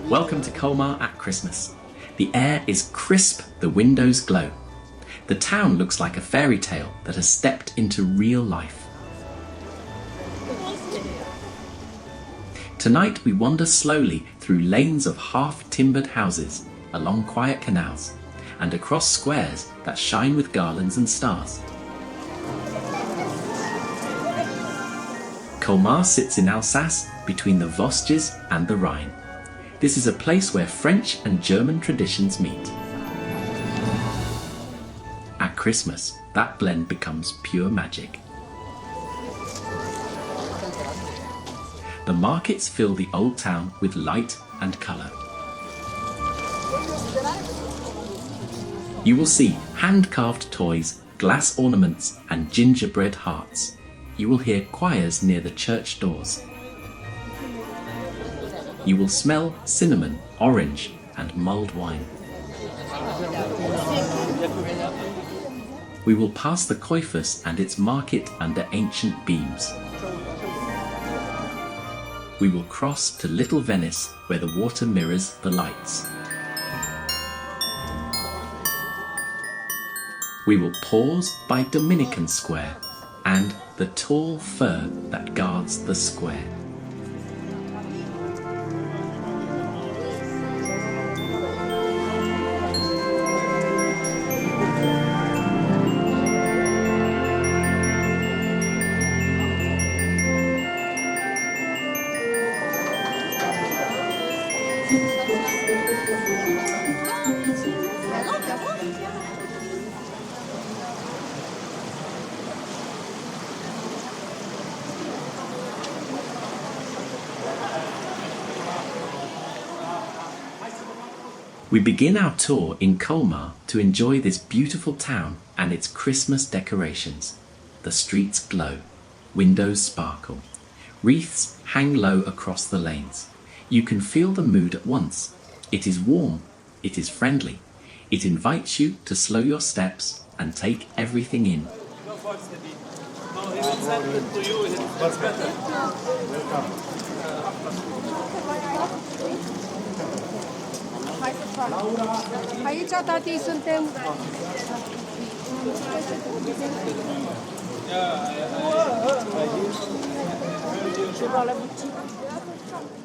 Welcome to Colmar at Christmas. The air is crisp, the windows glow. The town looks like a fairy tale that has stepped into real life. Tonight we wander slowly through lanes of half-timbered houses, along quiet canals, and across squares that shine with garlands and stars. Colmar sits in Alsace between the Vosges and the Rhine. This is a place where French and German traditions meet. At Christmas, that blend becomes pure magic. The markets fill the old town with light and colour. You will see hand-carved toys, glass ornaments and gingerbread hearts. You will hear choirs near the church doors. You will smell cinnamon, orange and mulled wine. We will pass the Coiffus and its market under ancient beams. We will cross to Little Venice where the water mirrors the lights. We will pause by Dominican Square and the tall fir that guards the square. We begin our tour in Colmar to enjoy this beautiful town and its Christmas decorations. The streets glow, windows sparkle, wreaths hang low across the lanes. You can feel the mood at once. It is warm, it is friendly, it invites you to slow your steps and take everything in.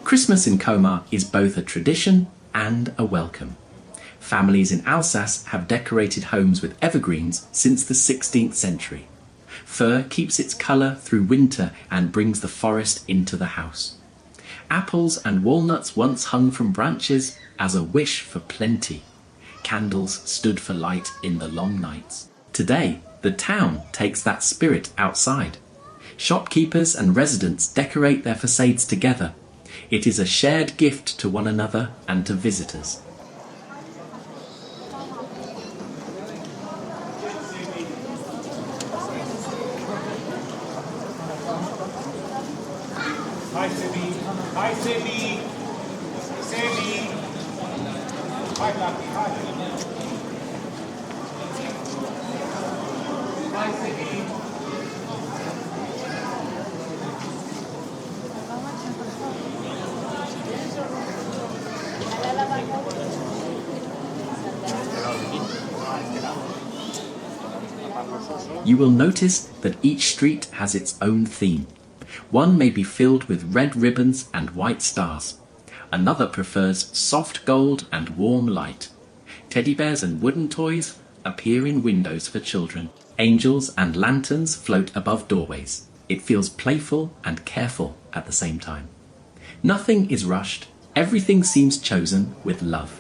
Christmas in Colmar is both a tradition and a welcome. Families in Alsace have decorated homes with evergreens since the 16th century. Fir keeps its colour through winter and brings the forest into the house. Apples and walnuts once hung from branches as a wish for plenty. Candles stood for light in the long nights. Today, the town takes that spirit outside. Shopkeepers and residents decorate their facades together. It is a shared gift to one another and to visitors. Hi, Simi. Hi, Simi. Simi. Hi, Lucky. Hi. Hi, Simi. You will notice that each street has its own theme. One may be filled with red ribbons and white stars. Another prefers soft gold and warm light. Teddy bears and wooden toys appear in windows for children. Angels and lanterns float above doorways. It feels playful and careful at the same time. Nothing is rushed. Everything seems chosen with love.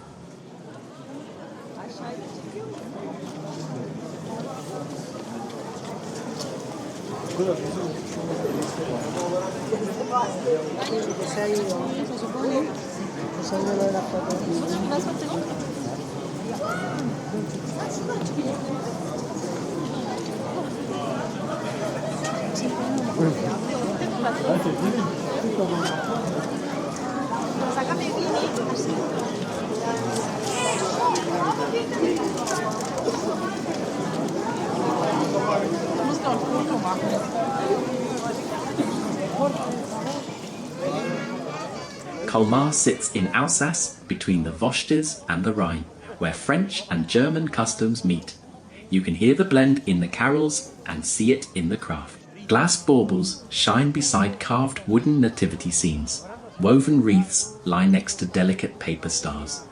Colmar sits in Alsace between the Vosges and the Rhine, where French and German customs meet. You can hear the blend in the carols and see it in the craft. Glass baubles shine beside carved wooden nativity scenes. Woven wreaths lie next to delicate paper stars.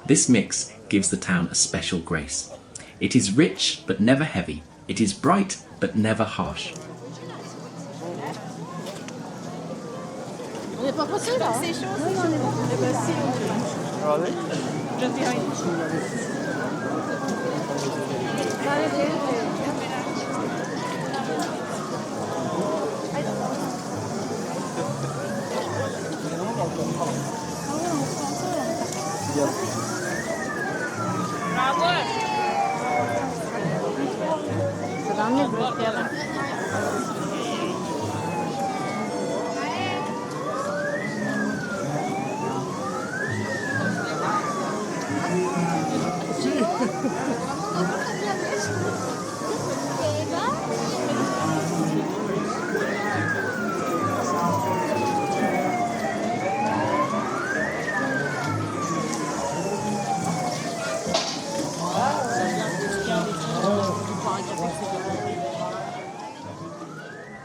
This mix gives the town a special grace. It is rich but never heavy. It is bright but never harsh. On n'est pas pressé là. C'est chaud, c'est chaud. Eh ben si, on est. Regardez. Just behind.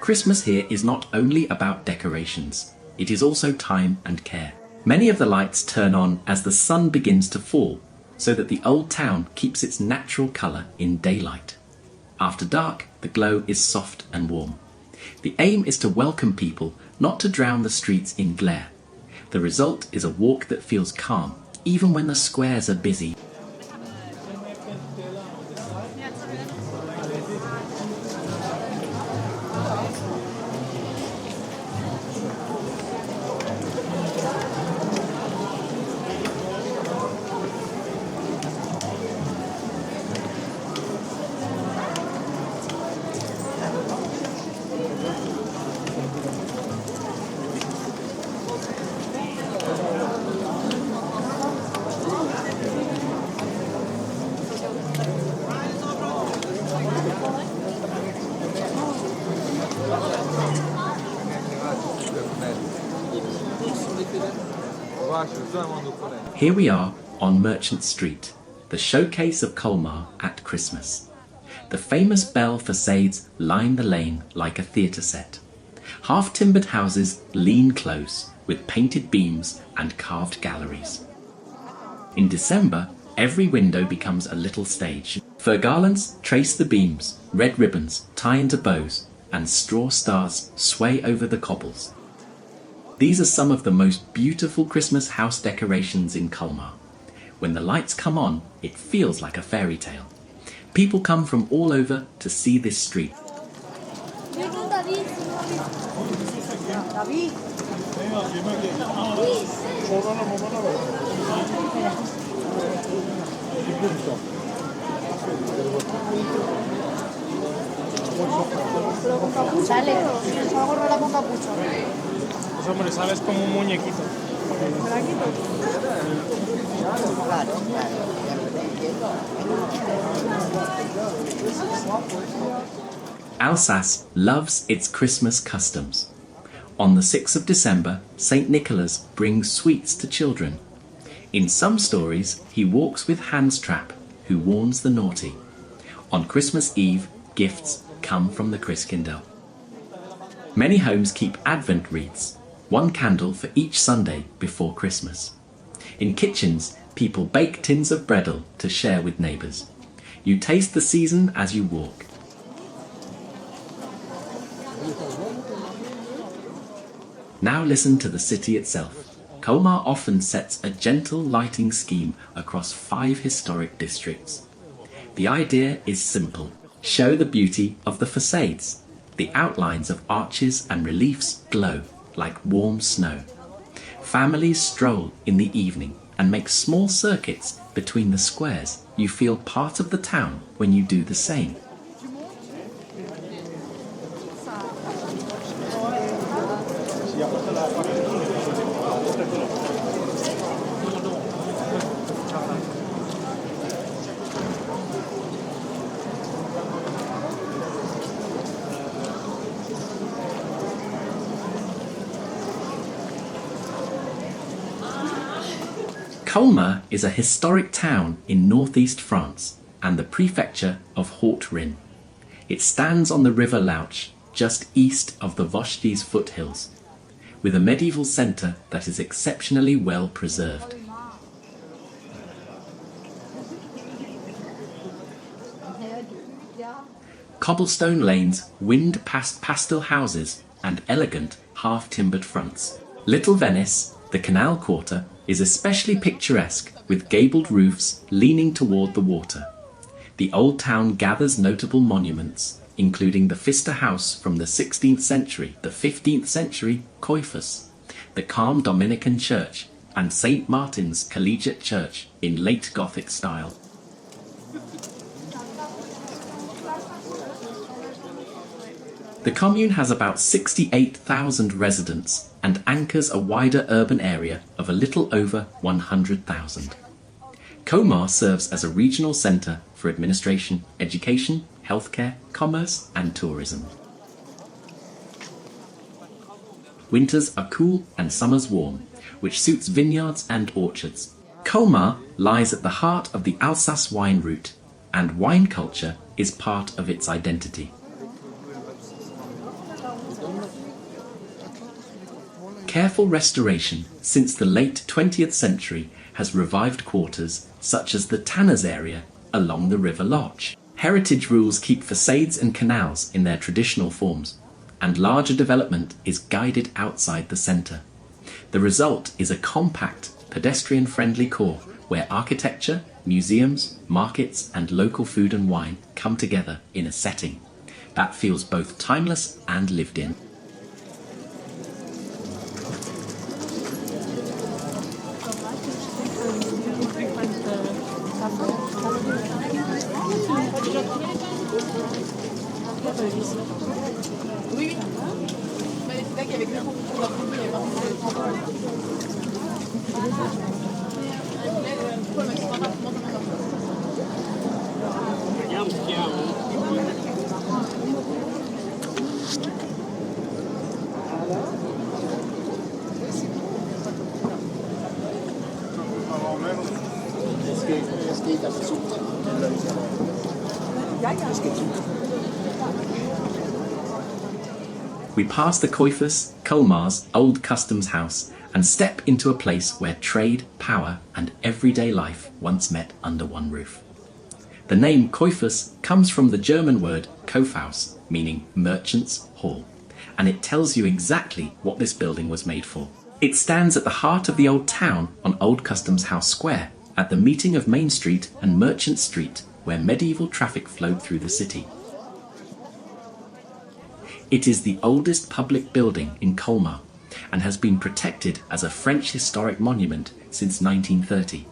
Christmas here is not only about decorations, it is also time and care. Many of the lights turn on as the sun begins to fall, so that the old town keeps its natural colour in daylight. After dark, the glow is soft and warm. The aim is to welcome people, not to drown the streets in glare. The result is a walk that feels calm, even when the squares are busy. Here we are on Merchant Street, the showcase of Colmar at Christmas. The famous bell facades line the lane like a theatre set. Half-timbered houses lean close with painted beams and carved galleries. In December, every window becomes a little stage. Fir garlands trace the beams, red ribbons tie into bows, and straw stars sway over the cobbles. These are some of the most beautiful Christmas house decorations in Colmar. When the lights come on, it feels like a fairy tale. People come from all over to see this street. Pues hombre, sabes como un muñequito. Alsace loves its Christmas customs. On the 6th of December, St. Nicholas brings sweets to children. In some stories, he walks with Hans Trap, who warns the naughty. On Christmas Eve, gifts come from the Christkindl. Many homes keep Advent wreaths, one candle for each Sunday before Christmas. In kitchens, people bake tins of breadel to share with neighbours. You taste the season as you walk. Now listen to the city itself. Colmar often sets a gentle lighting scheme across 5 historic districts. The idea is simple. Show the beauty of the facades. The outlines of arches and reliefs glow like warm snow. Families stroll in the evening and make small circuits between the squares. You feel part of the town when you do the same. Colmar is a historic town in northeast France and the prefecture of Haute-Rhin. It stands on the river Lauch, just east of the Vosges foothills, with a medieval centre that is exceptionally well preserved. Cobblestone lanes wind past pastel houses and elegant half-timbered fronts. Little Venice, the canal quarter, is especially picturesque with gabled roofs leaning toward the water. The old town gathers notable monuments, including the Pfister House from the 16th century, the 15th century coifus, the calm Dominican church, and St. Martin's Collegiate Church in late Gothic style. The commune has about 68,000 residents and anchors a wider urban area of a little over 100,000. Colmar serves as a regional centre for administration, education, healthcare, commerce and tourism. Winters are cool and summers warm, which suits vineyards and orchards. Colmar lies at the heart of the Alsace wine route, and wine culture is part of its identity. Careful restoration since the late 20th century has revived quarters such as the Tanners area along the River Loch. Heritage rules keep facades and canals in their traditional forms, and larger development is guided outside the centre. The result is a compact, pedestrian-friendly core where architecture, museums, markets and local food and wine come together in a setting that feels both timeless and lived in. We pass the coifus, Colmar's old customs house, and step into a place where trade, power, and everyday life once met under one roof. The name coifus comes from the German word Kaufhaus, meaning merchant's hall, and it tells you exactly what this building was made for. It stands at the heart of the old town on Old Customs House Square, at the meeting of Main Street and Merchant Street, where medieval traffic flowed through the city. It is the oldest public building in Colmar and has been protected as a French historic monument since 1930,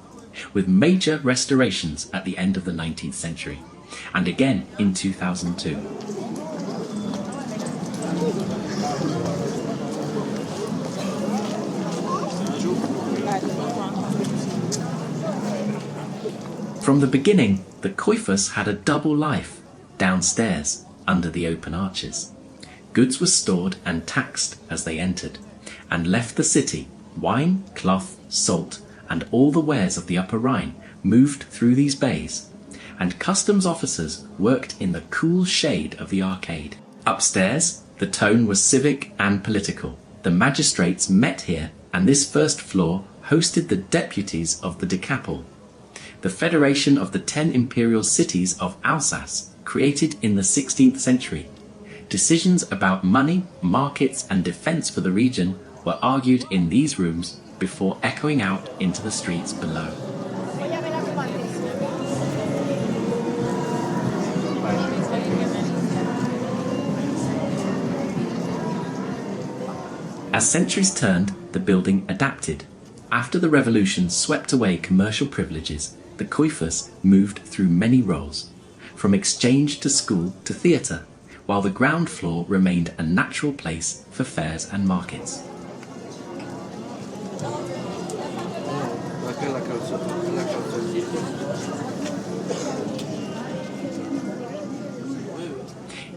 with major restorations at the end of the 19th century, and again in 2002. From the beginning, the coifus had a double life, downstairs, under the open arches. Goods were stored and taxed as they entered, and left the city. Wine, cloth, salt, and all the wares of the Upper Rhine moved through these bays, and customs officers worked in the cool shade of the arcade. Upstairs, the tone was civic and political. The magistrates met here, and this first floor hosted the deputies of the Decapole, the federation of the 10 imperial cities of Alsace, created in the 16th century. Decisions about money, markets and defence for the region were argued in these rooms before echoing out into the streets below. As centuries turned, the building adapted. After the revolution swept away commercial privileges, the coifus moved through many roles, from exchange to school to theatre, while the ground floor remained a natural place for fairs and markets.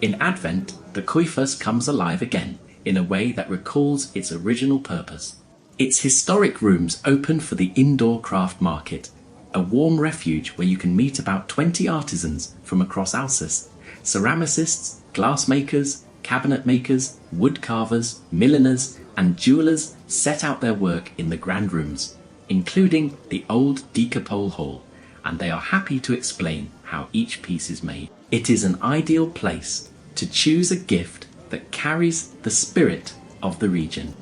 In Advent, the coifus comes alive again in a way that recalls its original purpose. Its historic rooms open for the indoor craft market, a warm refuge where you can meet about 20 artisans from across Alsace, ceramicists, glassmakers, cabinet makers, wood carvers, milliners, and jewellers set out their work in the grand rooms, including the old decapole hall, and they are happy to explain how each piece is made. It is an ideal place to choose a gift that carries the spirit of the region.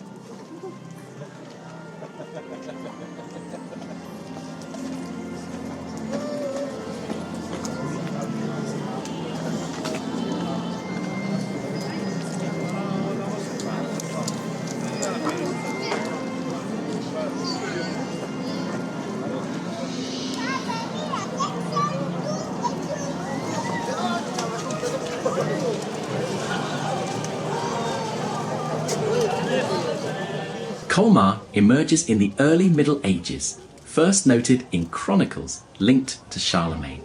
Colmar emerges in the early Middle Ages, first noted in chronicles linked to Charlemagne.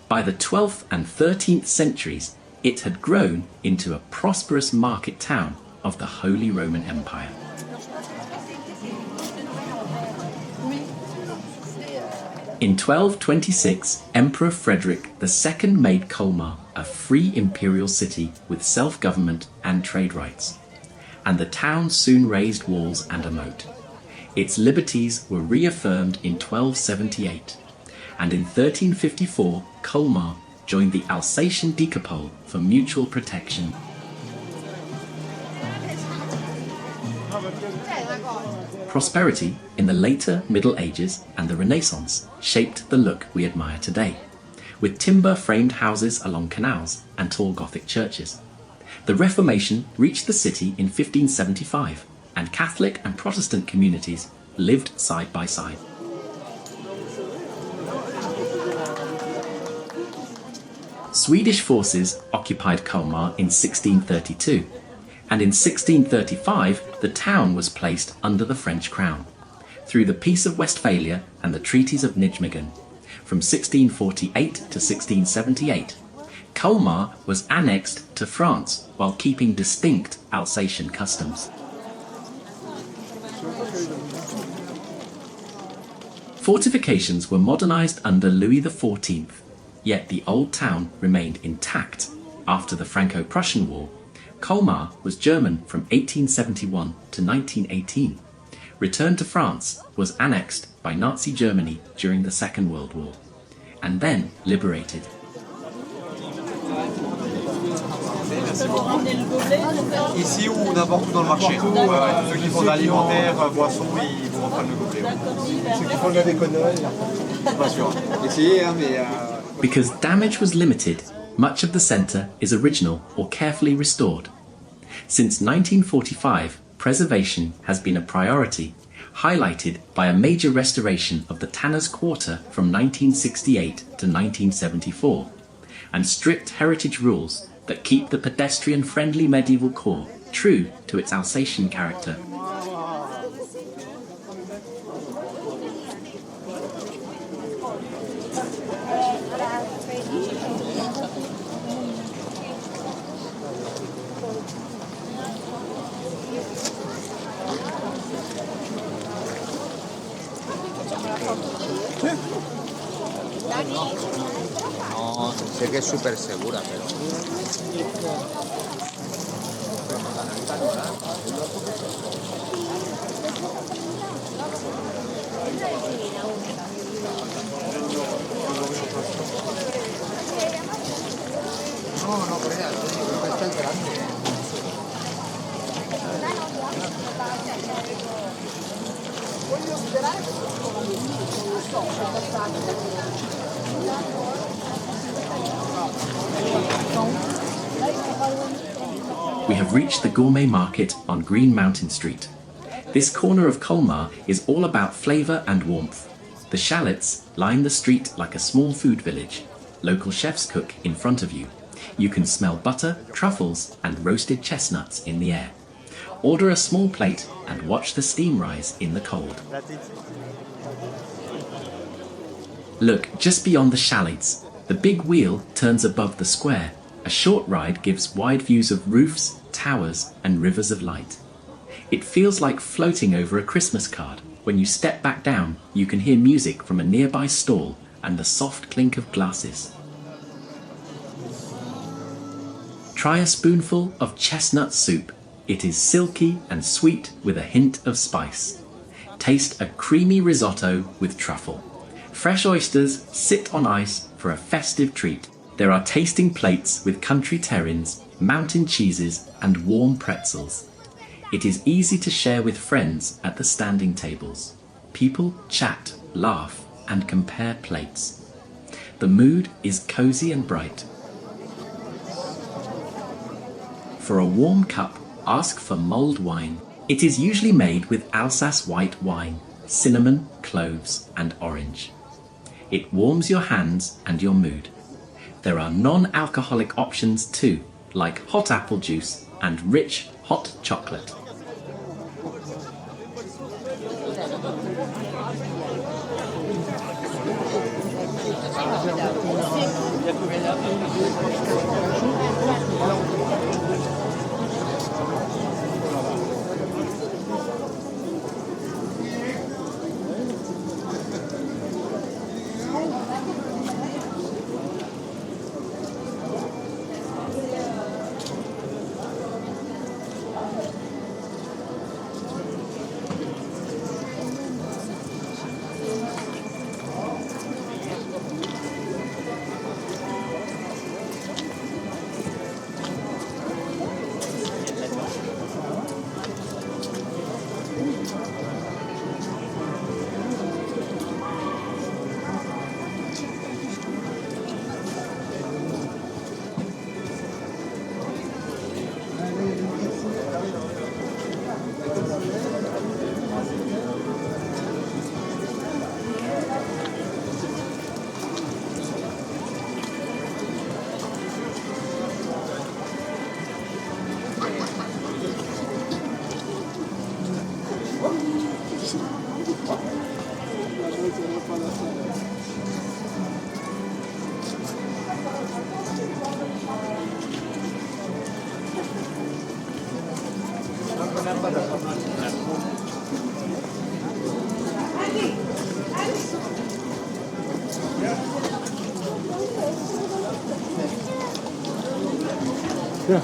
By the 12th and 13th centuries, it had grown into a prosperous market town of the Holy Roman Empire. In 1226, Emperor Frederick II made Colmar a free imperial city with self-government and trade rights, and the town soon raised walls and a moat. Its liberties were reaffirmed in 1278, and in 1354 Colmar joined the Alsatian decapole for mutual protection. Prosperity in the later Middle Ages and the Renaissance shaped the look we admire today, with timber-framed houses along canals and tall Gothic churches. The Reformation reached the city in 1575, and Catholic and Protestant communities lived side by side. Swedish forces occupied Colmar in 1632, and in 1635 the town was placed under the French crown, through the Peace of Westphalia and the Treaties of Nijmegen. From 1648 to 1678, Colmar was annexed to France while keeping distinct Alsatian customs. Fortifications were modernized under Louis XIV, yet the old town remained intact. After the Franco-Prussian War, Colmar was German from 1871 to 1918. Returned to France, was annexed by Nazi Germany during the Second World War, and then liberated. Ici ou n'importe où dans le marché. Ceux qui font de l'alimentaire, boissons, ils vont reprendre le gobelet. Ceux qui font de la déconnerie, pas sûr. Essayez, mais... Because damage was limited, much of the centre is original or carefully restored. Since 1945, preservation has been a priority, highlighted by a major restoration of the Tanner's Quarter from 1968 to 1974, and strict heritage rules that keep the pedestrian-friendly medieval core true to its Alsatian character. No, sé que es súper segura, pero... No, no creas, creo que está el grande. We have reached the gourmet market on Green Mountain Street. This corner of Colmar is all about flavour and warmth. The shallots line the street like a small food village. Local chefs cook in front of you. You can smell butter, truffles and roasted chestnuts in the air. Order a small plate and watch the steam rise in the cold. Look just beyond the shallots. The big wheel turns above the square. A short ride gives wide views of roofs, towers and rivers of light. It feels like floating over a Christmas card. When you step back down, you can hear music from a nearby stall and the soft clink of glasses. Try a spoonful of chestnut soup. It is silky and sweet with a hint of spice. Taste a creamy risotto with truffle. Fresh oysters sit on ice for a festive treat. There are tasting plates with country terrines, mountain cheeses, and warm pretzels. It is easy to share with friends at the standing tables. People chat, laugh, and compare plates. The mood is cozy and bright. For a warm cup, ask for mulled wine. It is usually made with Alsace white wine, cinnamon, cloves, and orange. It warms your hands and your mood. There are non-alcoholic options too, like hot apple juice and rich hot chocolate. Ja,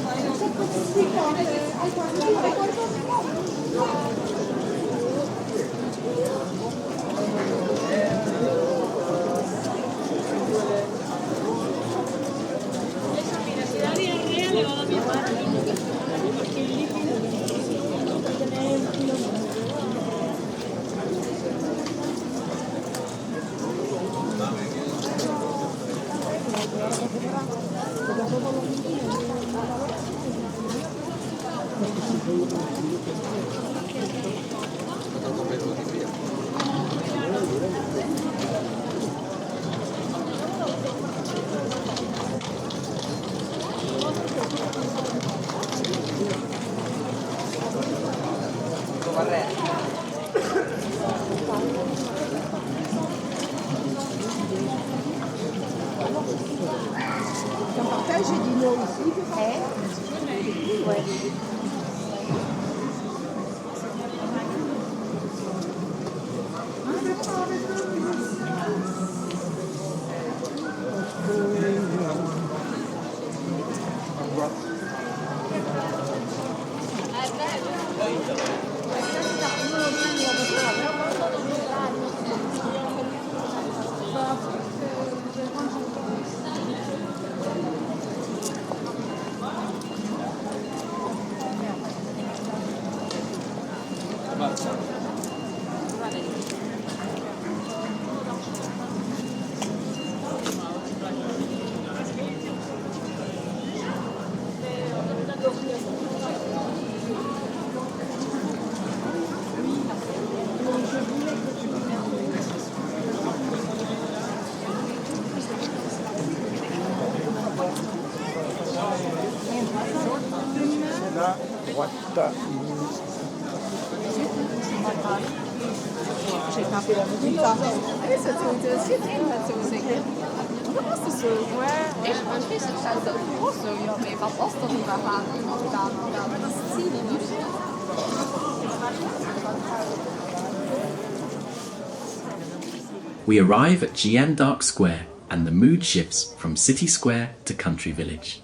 We arrive at Jeanne d'Arc Square and the mood shifts from city square to country village.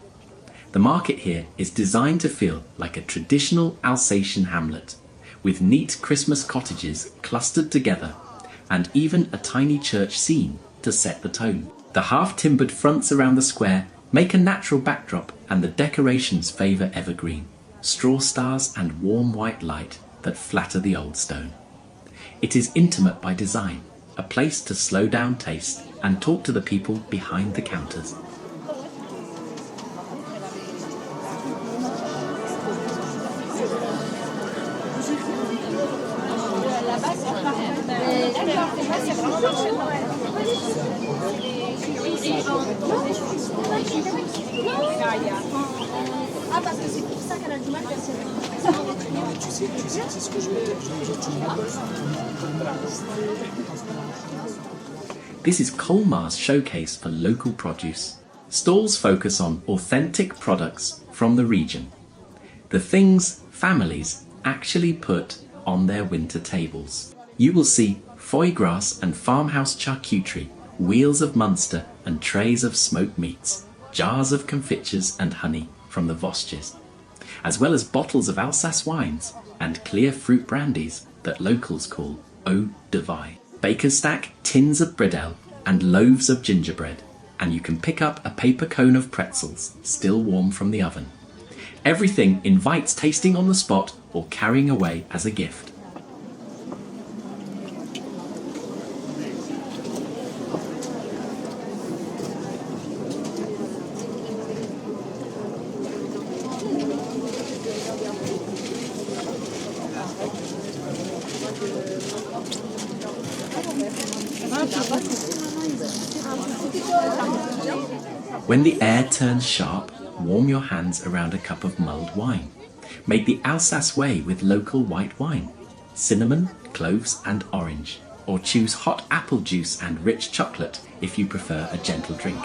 The market here is designed to feel like a traditional Alsatian hamlet, with neat Christmas cottages clustered together and even a tiny church scene to set the tone. The half-timbered fronts around the square make a natural backdrop and the decorations favour evergreen, straw stars and warm white light that flatter the old stone. It is intimate by design, a place to slow down taste and talk to the people behind the counters. Ah, parce que c'est pour ça qu'elle a du mal à se Tu sais, c'est ce que je veux dire. This is Colmar's showcase for local produce. Stalls focus on authentic products from the region. The things families actually put on their winter tables. You will see foie gras and farmhouse charcuterie, wheels of Munster and trays of smoked meats, jars of confitures and honey from the Vosges, as well as bottles of Alsace wines and clear fruit brandies that locals call eau de vie. Bakers stack tins of bredel and loaves of gingerbread, and you can pick up a paper cone of pretzels, still warm from the oven. Everything invites tasting on the spot or carrying away as a gift. When the air turns sharp, warm your hands around a cup of mulled wine. Make the Alsace way with local white wine, cinnamon, cloves and orange, or choose hot apple juice and rich chocolate if you prefer a gentle drink.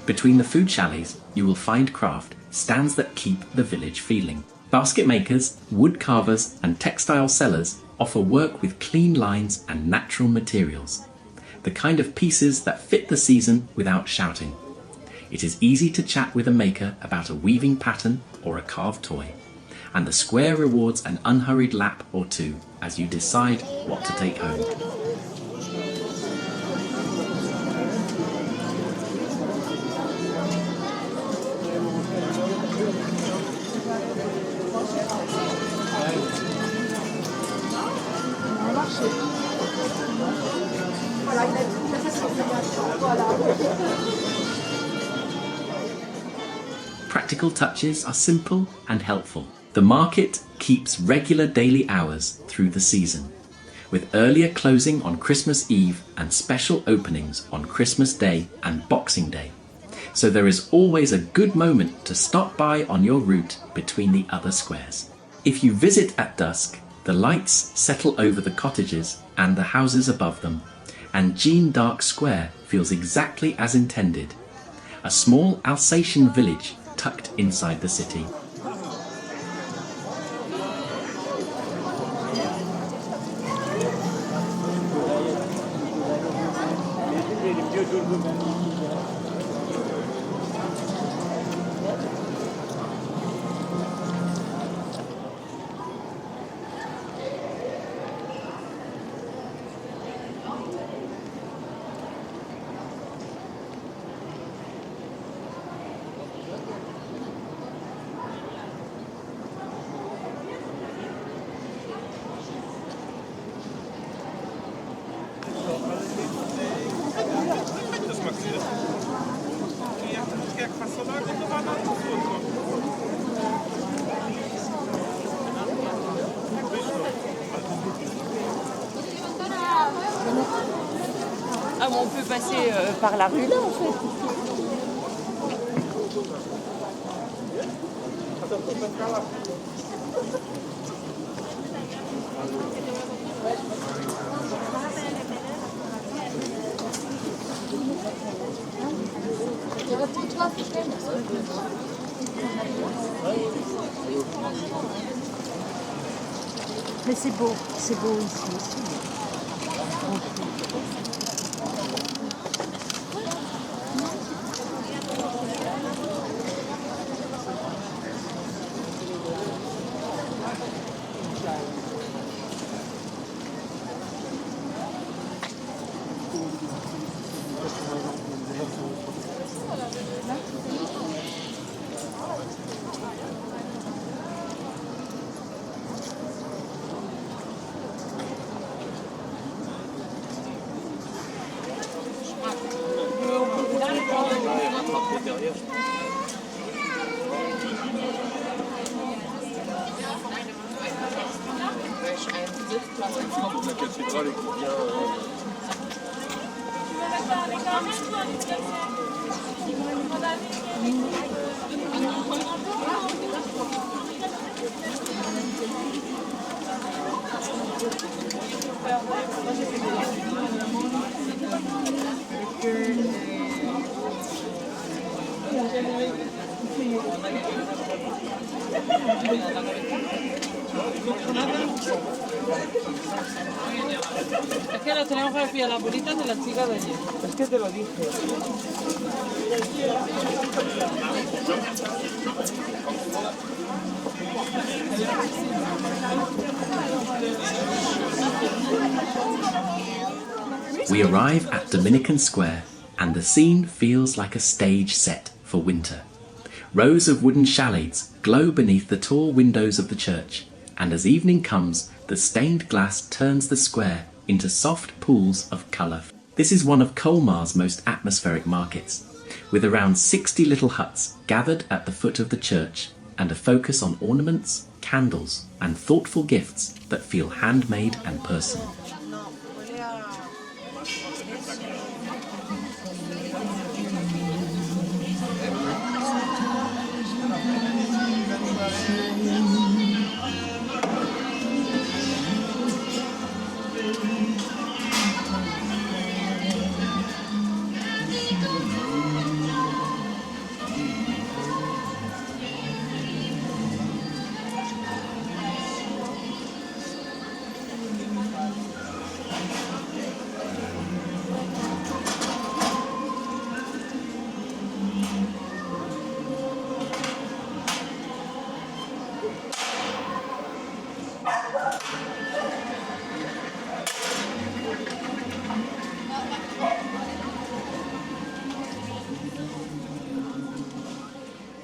Between the food chalets, you will find craft stands that keep the village feeling. Basket makers, wood carvers and textile sellers offer work with clean lines and natural materials, the kind of pieces that fit the season without shouting. It is easy to chat with a maker about a weaving pattern or a carved toy, and the square rewards an unhurried lap or two as you decide what to take home. Practical touches are simple and helpful. The market keeps regular daily hours through the season, with earlier closing on Christmas Eve and special openings on Christmas Day and Boxing Day. So there is always a good moment to stop by on your route between the other squares. If you visit at dusk, the lights settle over the cottages and the houses above them, and Jeanne d'Arc Square feels exactly as intended, a small Alsatian village tucked inside the city. Ah, on peut passer par la rue là en fait. Mais c'est beau ici aussi. Es que lo tenemos que pillar la bolita de la chica de allí. Es que te lo dije. We arrive at Dominican Square and the scene feels like a stage set for winter. Rows of wooden chalets glow beneath the tall windows of the church, and as evening comes, the stained glass turns the square into soft pools of colour. This is one of Colmar's most atmospheric markets, with around 60 little huts gathered at the foot of the church and a focus on ornaments, candles and thoughtful gifts that feel handmade and personal.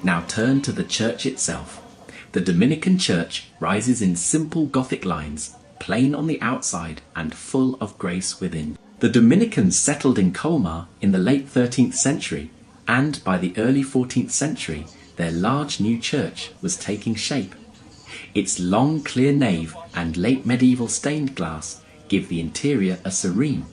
Now turn to the church itself. The Dominican church rises in simple Gothic lines, plain on the outside and full of grace within. The Dominicans settled in Colmar in the late 13th century, and by the early 14th century, their large new church was taking shape. Its long clear nave and late medieval stained glass give the interior a serene,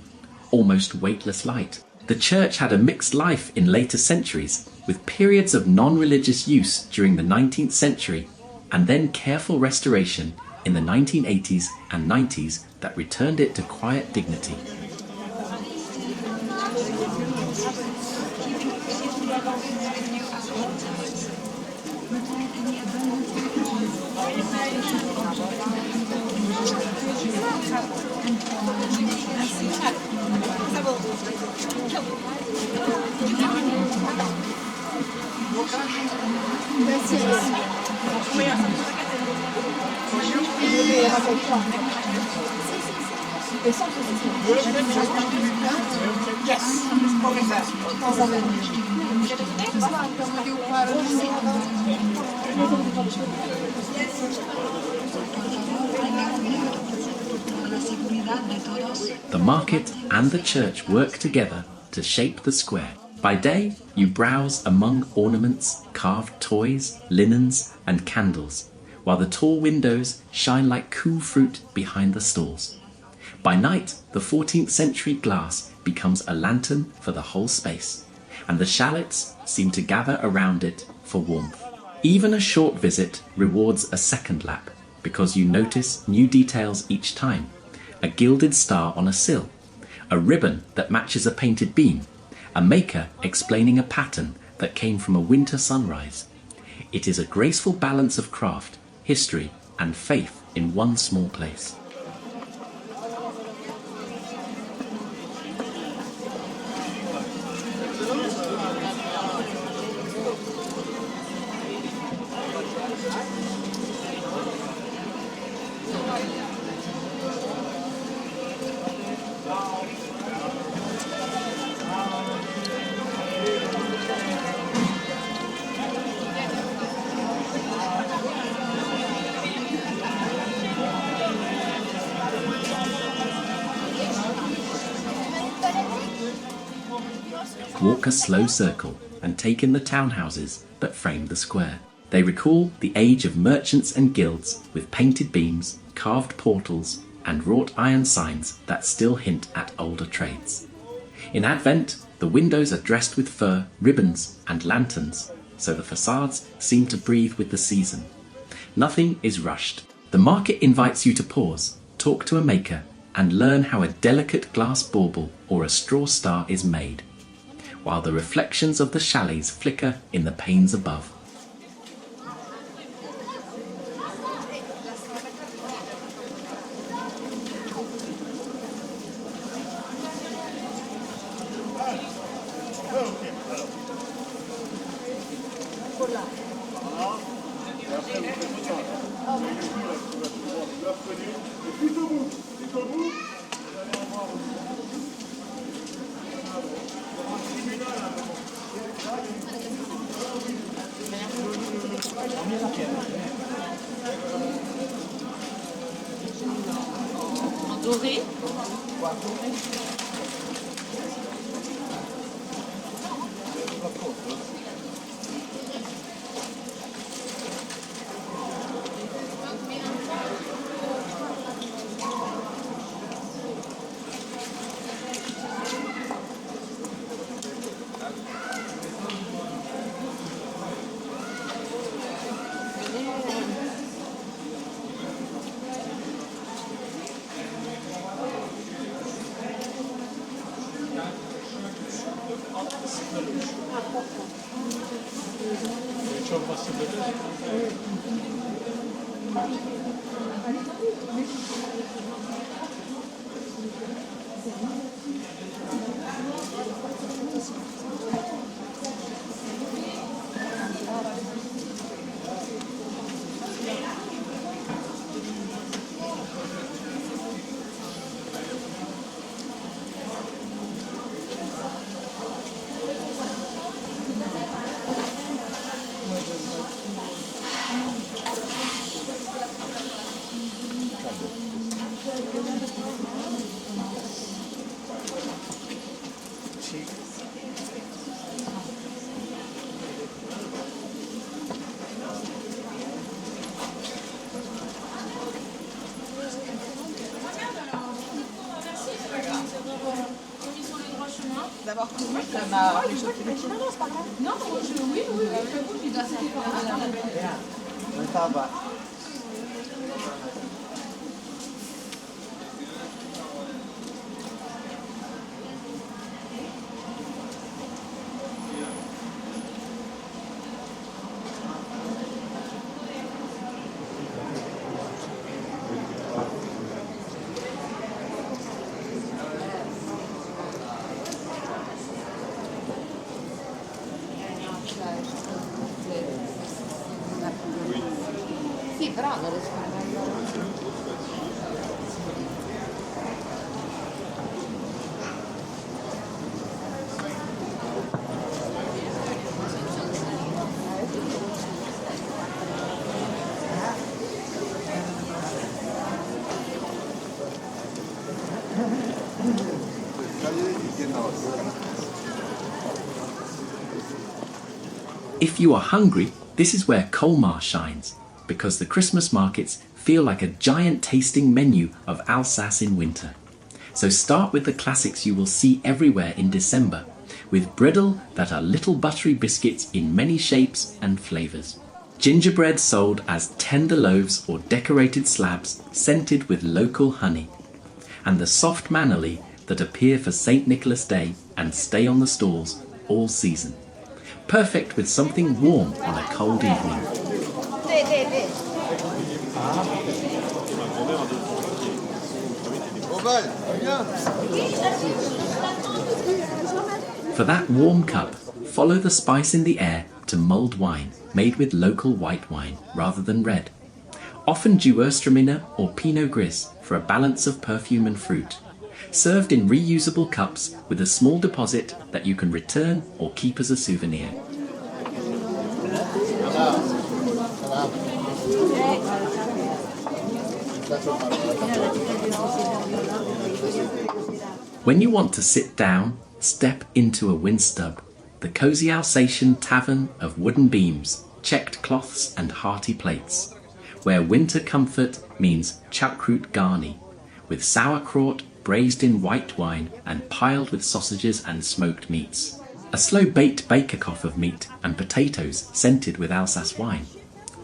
almost weightless light. The church had a mixed life in later centuries, with periods of non-religious use during the 19th century and then careful restoration in the 1980s and 90s that returned it to quiet dignity. The market and the church work together to shape the square. By day, you browse among ornaments, carved toys, linens, and candles, while the tall windows shine like cool fruit behind the stalls. By night, the 14th century glass becomes a lantern for the whole space, and the shallots seem to gather around it for warmth. Even a short visit rewards a second lap because you notice new details each time. A gilded star on a sill, a ribbon that matches a painted beam, a maker explaining a pattern that came from a winter sunrise. It is a graceful balance of craft, history, and faith in one small place. Walk a slow circle and take in the townhouses that frame the square. They recall the age of merchants and guilds with painted beams, carved portals, and wrought iron signs that still hint at older trades. In Advent, the windows are dressed with fur, ribbons, and lanterns, so the facades seem to breathe with the season. Nothing is rushed. The market invites you to pause, talk to a maker, and learn how a delicate glass bauble or a straw star is made, while the reflections of the chalets flicker in the panes above. Doré. D'avoir couru, ça m'a réchauffé. Non, c'est pas grave. Non, oui, je dois Ça va. Sì, però non riesco a andare. If you are hungry, this is where Colmar shines, because the Christmas markets feel like a giant tasting menu of Alsace in winter. So start with the classics you will see everywhere in December, with bredel that are little buttery biscuits in many shapes and flavours. Gingerbread sold as tender loaves or decorated slabs scented with local honey, and the soft mannerly that appear for St. Nicholas Day and stay on the stalls all season. Perfect with something warm on a cold evening. For that warm cup, follow the spice in the air to mulled wine made with local white wine rather than red. Often Gewürztraminer or Pinot Gris for a balance of perfume and fruit. Served in reusable cups with a small deposit that you can return or keep as a souvenir. When you want to sit down, step into a windstub, the cosy Alsatian tavern of wooden beams, checked cloths and hearty plates, where winter comfort means choucroute garni, with sauerkraut braised in white wine and piled with sausages and smoked meats. A slow-baked bake-off of meat and potatoes scented with Alsace wine.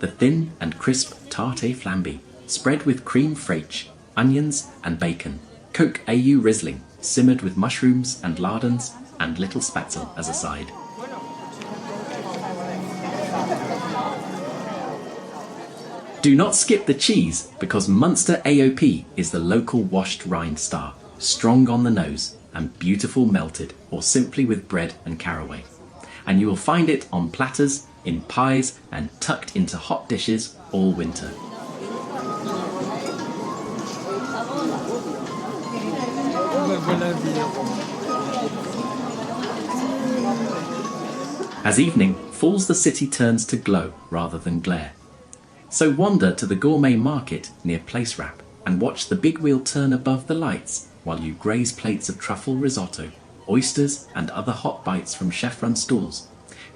The thin and crisp tarte flamby, spread with cream fraiche, onions and bacon. Coke au Riesling, simmered with mushrooms and lardons and little spatzel as a side. Do not skip the cheese, because Munster AOP is the local washed rind star, strong on the nose and beautiful melted or simply with bread and caraway. And you will find it on platters, in pies and tucked into hot dishes all winter. As evening falls, the city turns to glow rather than glare. So wander to the gourmet market near Place Wrap and watch the big wheel turn above the lights while you graze plates of truffle risotto, oysters and other hot bites from chef-run stalls.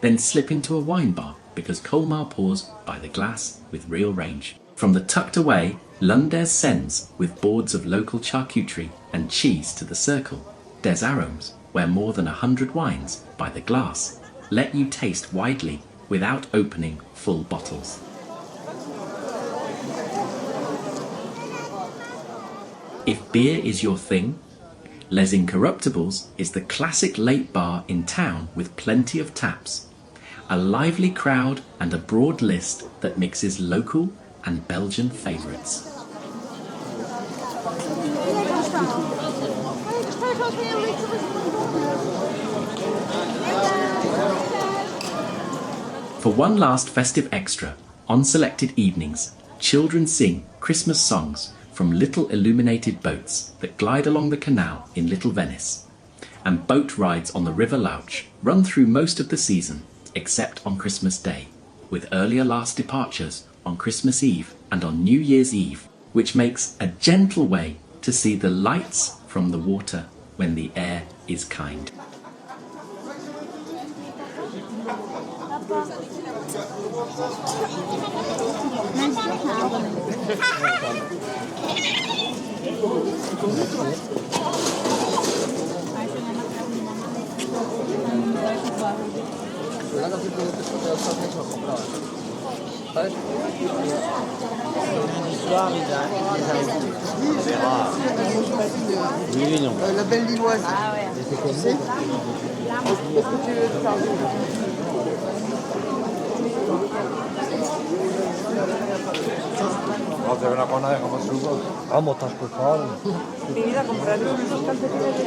Then slip into a wine bar because Colmar pours by the glass with real range. From the tucked away Lundes Sens with boards of local charcuterie and cheese to the circle, Des Arômes, where more than 100 wines by the glass let you taste widely without opening full bottles. If beer is your thing, Les Incorruptibles is the classic late bar in town with plenty of taps. A lively crowd and a broad list that mixes local and Belgian favourites. For one last festive extra, on selected evenings, children sing Christmas songs from little illuminated boats that glide along the canal in Little Venice. And boat rides on the River Louch run through most of the season, except on Christmas Day, with earlier last departures on Christmas Eve and on New Year's Eve, which makes a gentle way to see the lights from the water when the air is kind. La belle lilloise. Tu sais Mi vida, comprar esos calcetines de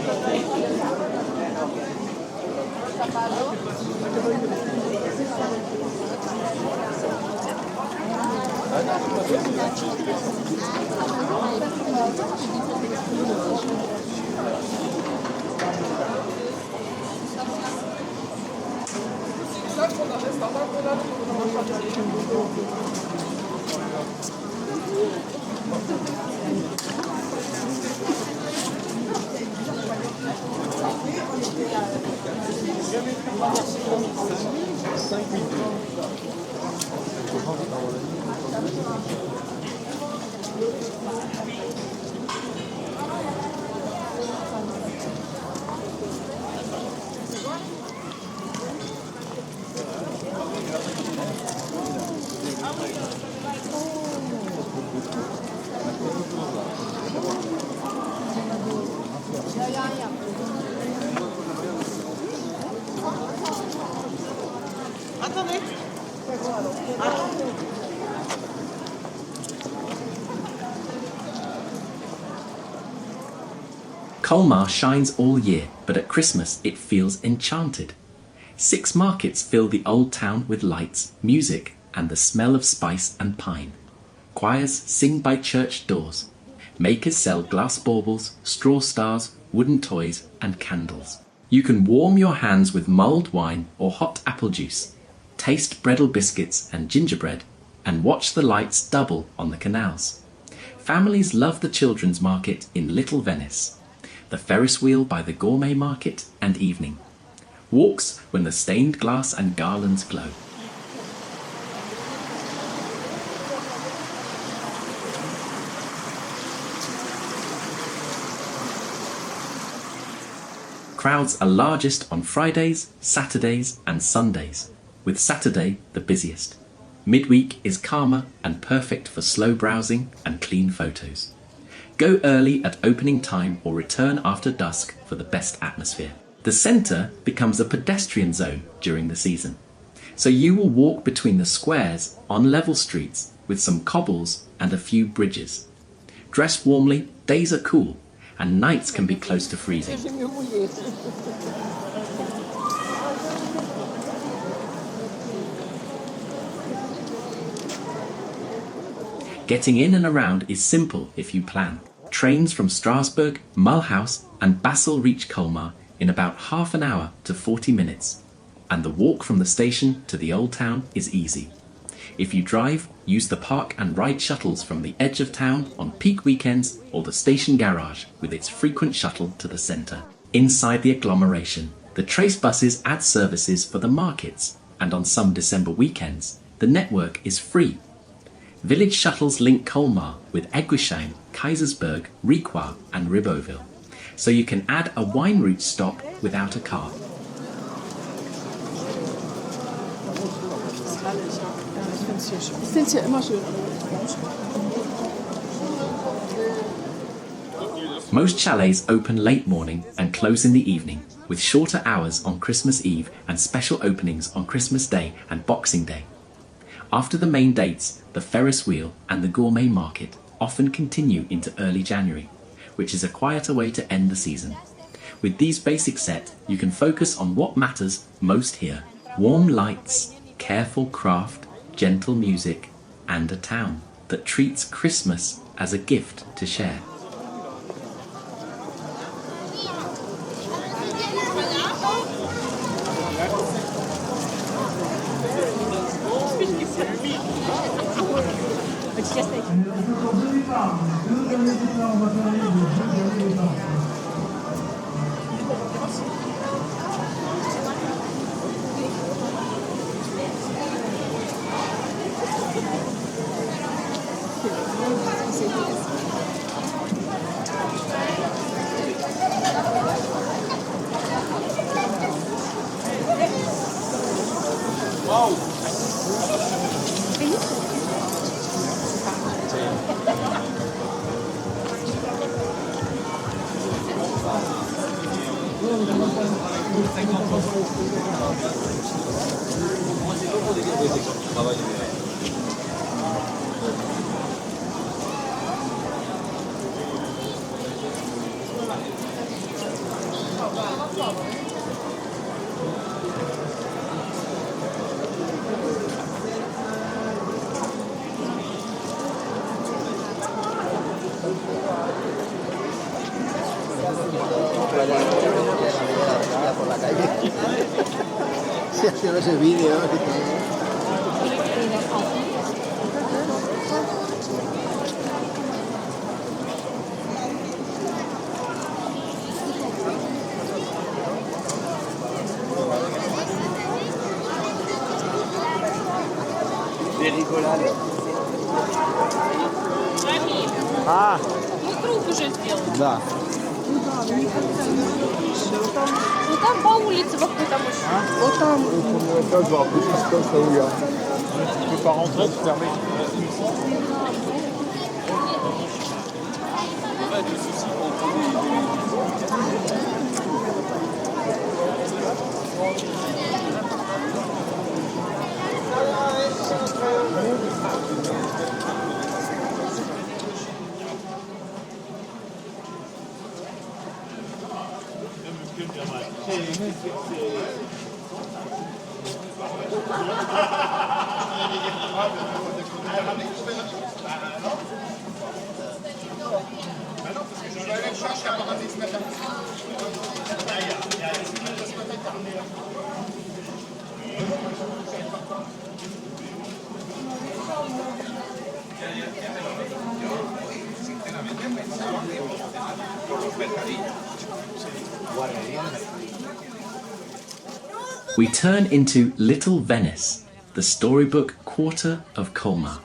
Attendez. Colmar shines all year, but at Christmas it feels enchanted. 6 markets fill the old town with lights, music, and the smell of spice and pine. Choirs sing by church doors. Makers sell glass baubles, straw stars, wooden toys, and candles. You can warm your hands with mulled wine or hot apple juice, taste breadle biscuits and gingerbread, and watch the lights double on the canals. Families love the children's market in Little Venice, the Ferris wheel by the gourmet market and evening. Walks when the stained glass and garlands glow. Crowds are largest on Fridays, Saturdays and Sundays, with Saturday the busiest. Midweek is calmer and perfect for slow browsing and clean photos. Go early at opening time or return after dusk for the best atmosphere. The centre becomes a pedestrian zone during the season, so you will walk between the squares on level streets with some cobbles and a few bridges. Dress warmly, days are cool, and nights can be close to freezing. Getting in and around is simple if you plan. Trains from Strasbourg, Mulhouse and Basel reach Colmar in about half an hour to 40 minutes, and the walk from the station to the old town is easy. If you drive, use the park and ride shuttles from the edge of town on peak weekends or the station garage with its frequent shuttle to the centre. Inside the agglomeration, the Trace buses add services for the markets, and on some December weekends, the network is free. Village shuttles link Colmar with Eguisheim, Kaisersberg, Riquois and Ribeauville, so you can add a wine route stop without a car. Most chalets open late morning and close in the evening, with shorter hours on Christmas Eve and special openings on Christmas Day and Boxing Day. After the main dates, the Ferris wheel and the gourmet market often continue into early January, which is a quieter way to end the season. With these basics set, you can focus on what matters most here: warm lights, careful craft, gentle music, and a town that treats Christmas as a gift to share. Por la calle. Se hace ese vídeo. А. Ну, круг уже сделал. Да. Ну там по улице в какой-то машине. Вот там. Tu peux pas rentrer, tu fermes. We turn into Little Venice, the storybook quarter of Colmar,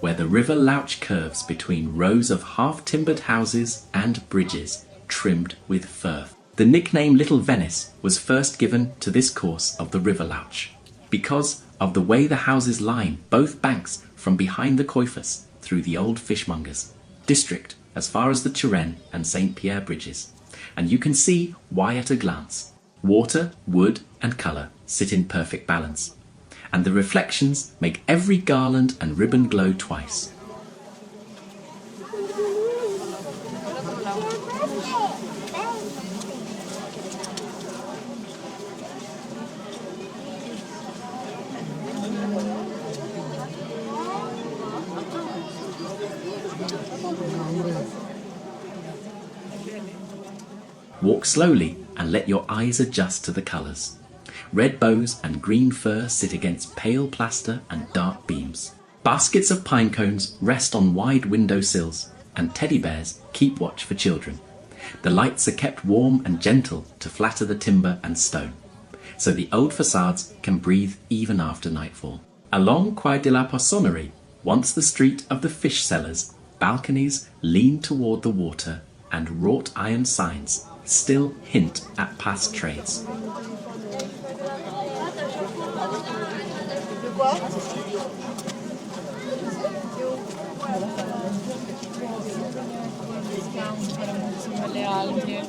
where the river Louch curves between rows of half-timbered houses and bridges trimmed with fir. The nickname Little Venice was first given to this course of the river Louch because of the way the houses line both banks from behind the Coifus through the old fishmongers district as far as the Turenne and St. Pierre bridges, and you can see why at a glance. Water, wood and colour sit in perfect balance, and the reflections make every garland and ribbon glow twice. Walk slowly and let your eyes adjust to the colours. Red bows and green fir sit against pale plaster and dark beams. Baskets of pine cones rest on wide window sills, and teddy bears keep watch for children. The lights are kept warm and gentle to flatter the timber and stone, so the old facades can breathe even after nightfall. Along Quai de la Poissonnerie, once the street of the fish sellers, balconies lean toward the water, and wrought iron signs still hint at past trades. Le alghe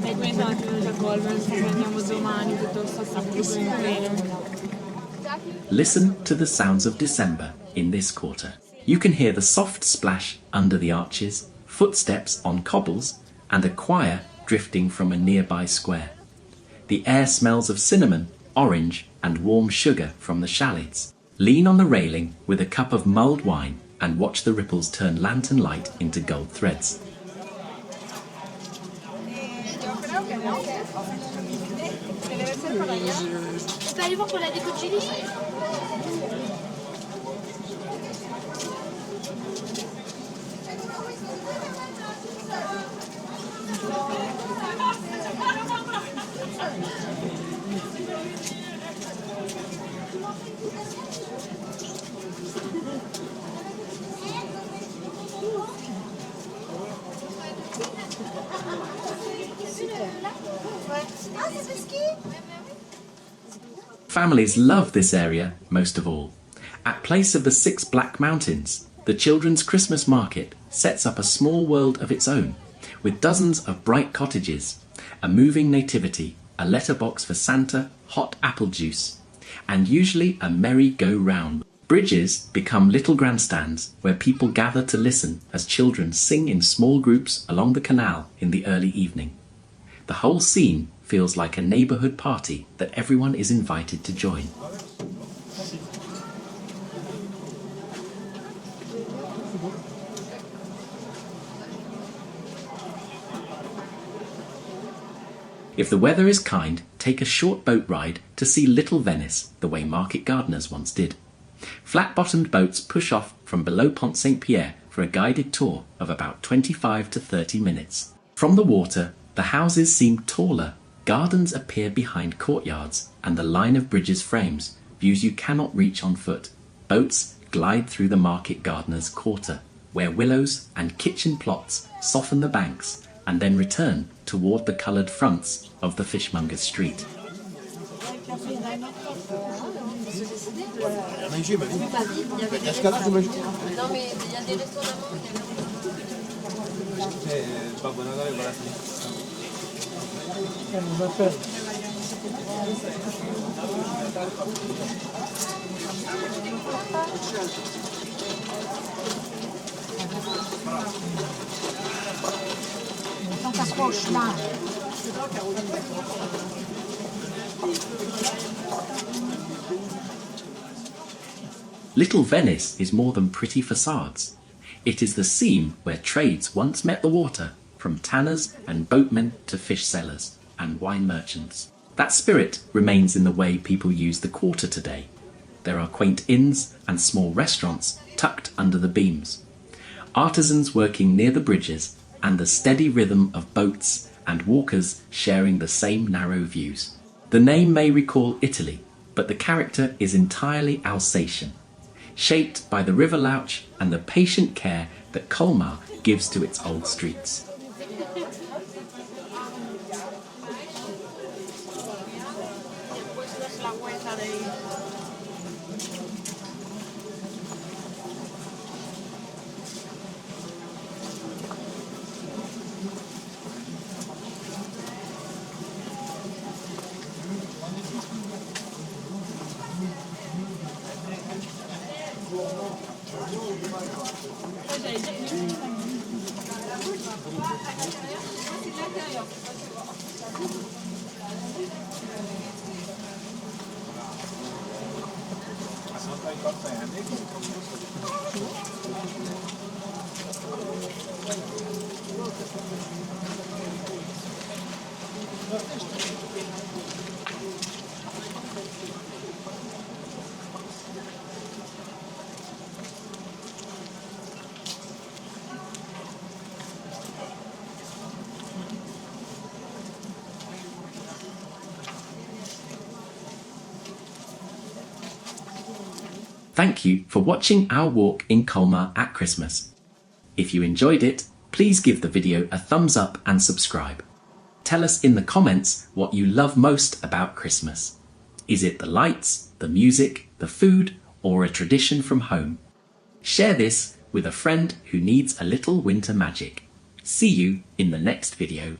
e quindi anche venuti a Colmar se andiamo domani piuttosto Listen to the sounds of December in this quarter. You can hear the soft splash under the arches, footsteps on cobbles, and a choir drifting from a nearby square. The air smells of cinnamon, orange, and warm sugar from the shallots. Lean on the railing with a cup of mulled wine and watch the ripples turn lantern light into gold threads. Families love this area most of all. At Place of the Six Black Mountains, the children's Christmas market sets up a small world of its own, with dozens of bright cottages, a moving nativity, a letterbox for Santa, hot apple juice, and usually a merry go-round. Bridges become little grandstands where people gather to listen as children sing in small groups along the canal in the early evening. The whole scene feels like a neighbourhood party that everyone is invited to join. If the weather is kind, take a short boat ride to see Little Venice the way market gardeners once did. Flat-bottomed boats push off from below Pont St. Pierre for a guided tour of about 25 to 30 minutes. From the water, the houses seem taller, gardens appear behind courtyards, and the line of bridges frames views you cannot reach on foot. Boats glide through the market gardener's quarter, where willows and kitchen plots soften the banks and then return toward the coloured fronts of the fishmonger's street. Ça s'approche là. Little Venice is more than pretty facades. It is the scene where trades once met the water, from tanners and boatmen to fish sellers and wine merchants. That spirit remains in the way people use the quarter today. There are quaint inns and small restaurants tucked under the beams, artisans working near the bridges, and the steady rhythm of boats and walkers sharing the same narrow views. The name may recall Italy, but the character is entirely Alsatian, shaped by the river Louch and the patient care that Colmar gives to its old streets. Thank you for watching our walk in Colmar at Christmas. If you enjoyed it, please give the video a thumbs up and subscribe. Tell us in the comments what you love most about Christmas. Is it the lights, the music, the food, or a tradition from home? Share this with a friend who needs a little winter magic. See you in the next video.